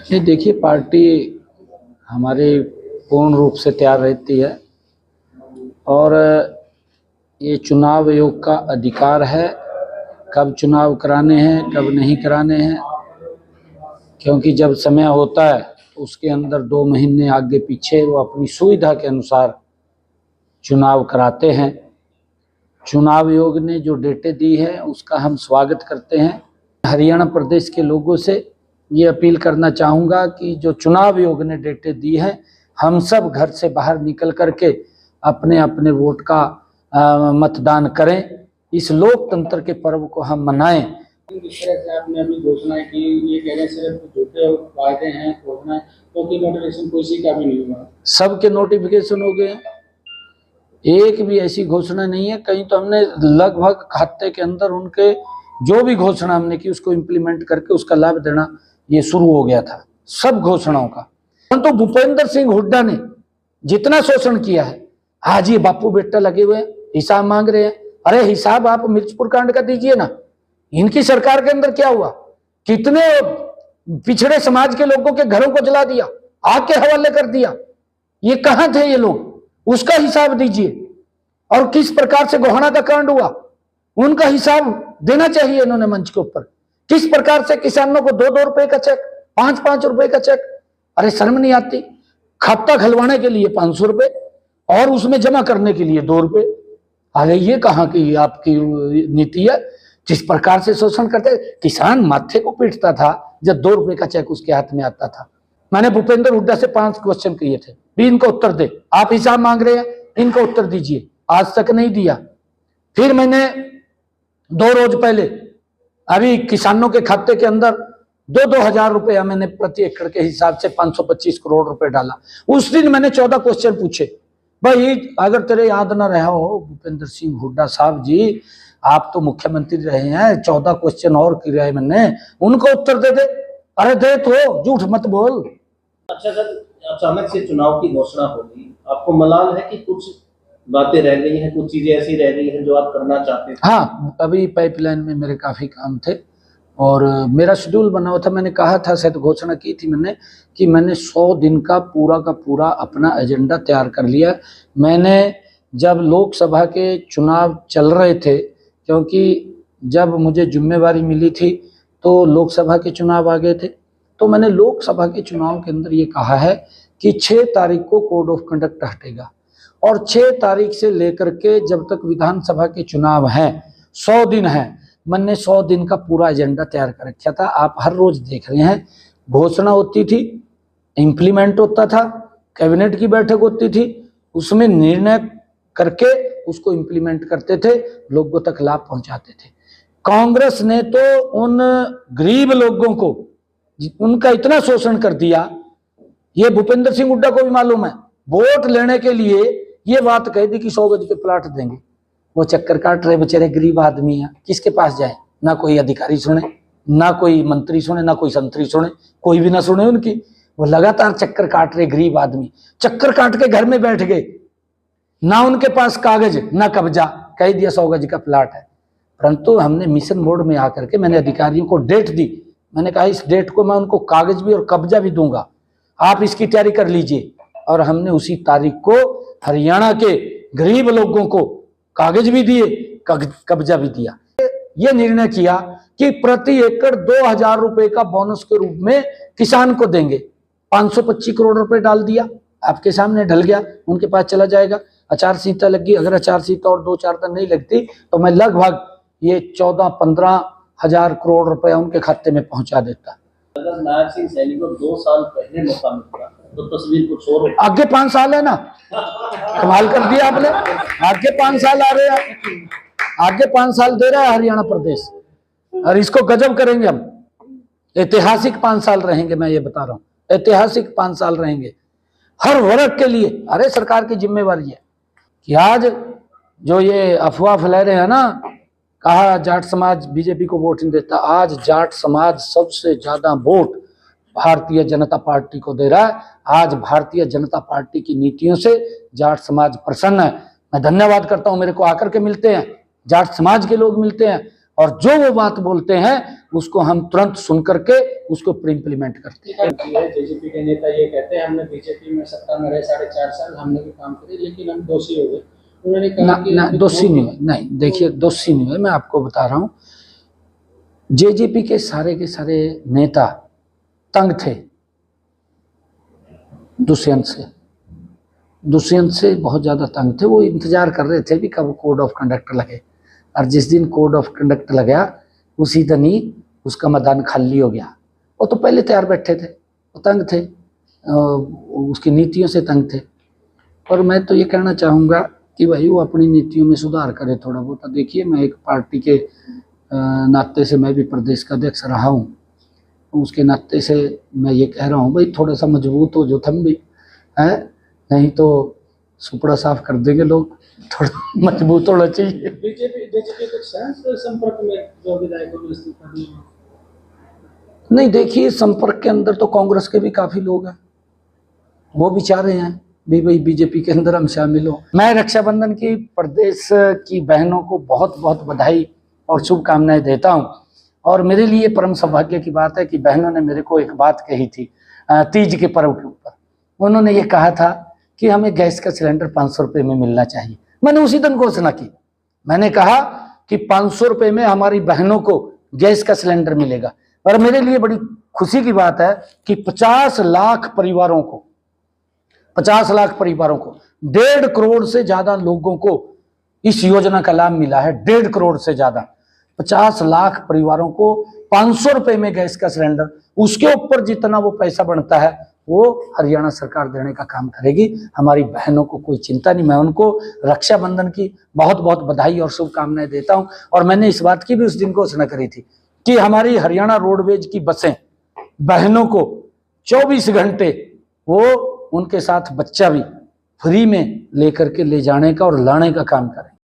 ये देखिए, पार्टी हमारी पूर्ण रूप से तैयार रहती है और ये चुनाव आयोग का अधिकार है कब चुनाव कराने हैं कब नहीं कराने हैं, क्योंकि जब समय होता है उसके अंदर 2 महीने आगे पीछे वो अपनी सुविधा के अनुसार चुनाव कराते हैं। चुनाव आयोग ने जो डेटें दी है उसका हम स्वागत करते हैं। हरियाणा प्रदेश के लोगों से ये अपील करना चाहूँगा कि जो चुनाव आयोग ने डेटें दी हैं, हम सब घर से बाहर निकल करके अपने अपने वोट का मतदान करें। इस लोकतंत्र के पर्व को हम मनाएं। जिस तरह से आपने अभी घोषणा की, ये कह रहे सिर्फ झूठे वायदे हैं, घोषणा, क्योंकि नोटिफिकेशन किसी का भी नहीं हुआ। सबके नोटिफिकेशन हो गए, एक भी ऐसी घोषणा नहीं है। कहीं तो हमने लगभग खाते के अंदर उनके जो भी घोषणा हमने की उसको इम्प्लीमेंट करके उसका लाभ देना ये शुरू हो गया था, सब घोषणाओं का। परंतु तो भूपेंद्र सिंह हुड्डा ने जितना शोषण किया है, आज ये बापू बेटा लगे हुए हिसाब मांग रहे हैं। अरे हिसाब आप मिर्चपुर कांड का दीजिए ना। इनकी सरकार के अंदर क्या हुआ, कितने पिछड़े समाज के लोगों के घरों को जला दिया, आग के हवाले कर दिया। ये कहां थे ये लोग, उसका हिसाब दीजिए। और किस प्रकार से गोहाना का कांड हुआ, उनका हिसाब देना चाहिए इन्होंने मंच के ऊपर। किस प्रकार से किसानों को 2-2 रुपए का चेक, 5-5 रुपए का चेक, अरे शर्म नहीं आती। खाता खुलवाने के लिए 500 रुपए और उसमें जमा करने के लिए 2 रुपए। अरे ये कहाँ की आपकी नीति है। जिस प्रकार से शोषण करते, किसान माथे को पीटता था जब 2 रुपए का चेक उसके हाथ में आता था। मैंने भूपेंद्र हुड्डा से 5 क्वेश्चन किए थे, भी इनका उत्तर दे। आप हिसाब मांग रहे हैं, इनका उत्तर दीजिए, आज तक नहीं दिया। फिर मैंने 2 रोज पहले अभी किसानों के खाते के अंदर 2-2 हजार रुपया मैंने प्रति एकड़ के हिसाब से 525 करोड़ रुपए डाला। उस दिन मैंने 14 क्वेश्चन पूछे। भाई अगर तेरे याद ना रहा हो भूपेंद्र सिंह हुड्डा साहब जी, आप तो मुख्यमंत्री रहे हैं, 14 क्वेश्चन और किए मैंने, उनको उत्तर दे दे। अरे दे तो, झूठ मत बोल। अच्छा सर, अचानक से चुनाव की घोषणा होगी, आपको मलाल है कि कुछ बातें रह गई हैं, कुछ चीजें ऐसी रह गई हैं जो आप करना चाहते थे? हाँ, अभी पाइपलाइन में मेरे काफी काम थे और मेरा शेड्यूल बना हुआ था। मैंने कहा था, शायद घोषणा की थी मैंने, कि मैंने 100 दिन का पूरा अपना एजेंडा तैयार कर लिया। मैंने जब लोकसभा के चुनाव चल रहे थे, क्योंकि जब मुझे जिम्मेवारी मिली थी तो लोकसभा के चुनाव आ गए थे, तो मैंने लोकसभा के चुनाव के अंदर ये कहा है कि 6 तारीख को कोड ऑफ कंडक्ट हटेगा और 6 तारीख से लेकर के जब तक विधानसभा के चुनाव हैं 100 दिन हैं। मैंने 100 दिन का पूरा एजेंडा तैयार कर रखा था। आप हर रोज देख रहे हैं, घोषणा होती थी, इम्प्लीमेंट होता था, कैबिनेट की बैठक होती थी, उसमें निर्णय करके उसको इम्प्लीमेंट करते थे, लोगों तक लाभ पहुंचाते थे। कांग्रेस ने तो उन गरीब लोगों को उनका इतना शोषण कर दिया, ये भूपेंद्र सिंह हुड्डा को भी मालूम है। वोट लेने के लिए ये बात कह दी कि 100 गज के प्लाट देंगे। वो चक्कर काट रहे बेचारे गरीब आदमी हैं, किसके पास जाए? ना कोई अधिकारी सुने, ना कोई मंत्री सुने, ना कोई संतरी सुने, कोई भी ना सुने उनकी। वो लगातार चक्कर काट रहे गरीब आदमी, चक्कर काट के घर में बैठ गए, ना उनके पास कागज ना कब्जा, कह दिया 100 गज का प्लाट है। परंतु हमने मिशन मोड में आकर के मैंने अधिकारियों को डेट दी। मैंने कहा इस डेट को मैं उनको कागज भी और कब्जा भी दूंगा, आप इसकी तैयारी कर लीजिए। और हमने उसी तारीख को हरियाणा के गरीब लोगों को कागज भी दिए, कब्जा भी दिया। ये निर्णय किया कि प्रति एकड़ 2000 रुपए का बोनस के रूप में किसान को देंगे। 525 करोड़ रुपए डाल दिया, आपके सामने ढल गया, उनके पास चला जाएगा। आचार संहिता लगी, अगर आचार संहिता और 2-4 दिन नहीं लगती तो मैं लगभग ये 14-15 हजार करोड़ रुपया उनके खाते में पहुंचा देता। अगर नायब सिंह सैनी को 2 साल पहले मौका मिलता तो तस्वीर कुछ और होती। आगे 5 साल है ना, कमाल कर दिया आपने। आगे 5 साल आ रहे हैं, आगे 5 साल दे रहा है हरियाणा प्रदेश, और इसको गजब करेंगे हम। ऐतिहासिक 5 साल रहेंगे, मैं ये बता रहा हूँ, ऐतिहासिक 5 साल रहेंगे हर वर्ग के लिए। अरे सरकार की जिम्मेवारी है कि आज जो ये अफवाह फैला रहे हैं ना, कहा जाट समाज बीजेपी को वोट नहीं देता, आज जाट समाज सबसे ज्यादा वोट भारतीय जनता पार्टी को दे रहा है। आज भारतीय जनता पार्टी की नीतियों से जाट समाज प्रसन्न है। मैं धन्यवाद करता हूं, मेरे को आकर के मिलते हैं, जाट समाज के लोग मिलते हैं, और जो वो बात बोलते हैं उसको हम तुरंत सुन करके उसको इम्प्लीमेंट करते हैं। जेजेपी के नेता ये कहते हैं हमने बीजेपी में सत्ता में रहे 4.5 साल, हमने भी काम करे लेकिन हम दोषी हो गए। उन्होंने कहा कि ना दोषी नहीं हुए, नहीं देखिए दोषी नहीं हुए, मैं आपको बता रहा हूँ जेजेपी के सारे नेता तंग थे दुष्यंत से बहुत ज्यादा तंग थे। वो इंतजार कर रहे थे भी कब कोड ऑफ कंडक्ट लगे, और जिस दिन कोड ऑफ कंडक्ट लगा उसी दिन ही उसका मैदान खाली हो गया। वो तो पहले तैयार बैठे थे, वो तंग थे, उसकी नीतियों से तंग थे। और मैं तो ये कहना चाहूँगा कि भाई वो अपनी नीतियों में सुधार करे थोड़ा बहुत। देखिए मैं एक पार्टी के नाते से मैं भी प्रदेश का अध्यक्ष रहा हूँ, उसके नाते से मैं ये कह रहा हूँ भाई थोड़ा सा मजबूत हो जो थम भी है, नहीं तो सुपड़ा साफ कर देंगे लोग, थोड़ा मजबूत होना चाहिए। बीजेपी कुछ संपर्क में जो विधायकों ने इस्तीफा दिया? नहीं देखिए संपर्क के अंदर तो कांग्रेस के भी काफी लोग हैं, वो भी चाह रहे हैं भी भाई बीजेपी के अंदर हम शामिल हो। मैं रक्षाबंधन की प्रदेश की बहनों को बहुत बहुत बधाई और शुभकामनाएं देता हूं। और मेरे लिए परम सौभाग्य की बात है कि बहनों ने मेरे को एक बात कही थी तीज के पर्व के ऊपर। उन्होंने ये कहा था कि हमें गैस का सिलेंडर 500 रुपये में मिलना चाहिए। मैंने उसी दिन घोषणा की, मैंने कहा कि 500 रुपये में हमारी बहनों को गैस का सिलेंडर मिलेगा। और मेरे लिए बड़ी खुशी की बात है कि 50 लाख परिवारों को 1.5 करोड़ से ज्यादा लोगों को इस योजना का लाभ मिला है। 1.5 करोड़ से ज्यादा 50 लाख परिवारों को 500 रुपए में गैस का सिलेंडर, उसके ऊपर जितना वो पैसा बनता है वो हरियाणा सरकार देने का काम करेगी। हमारी बहनों को कोई चिंता नहीं। मैं उनको रक्षाबंधन की बहुत बहुत बधाई और शुभकामनाएं देता हूं। और मैंने इस बात की भी उस दिन घोषणा करी थी कि हमारी हरियाणा रोडवेज की बसें बहनों को 24 घंटे वो उनके साथ बच्चा भी फ्री में लेकर के ले जाने का और लाने का काम करें।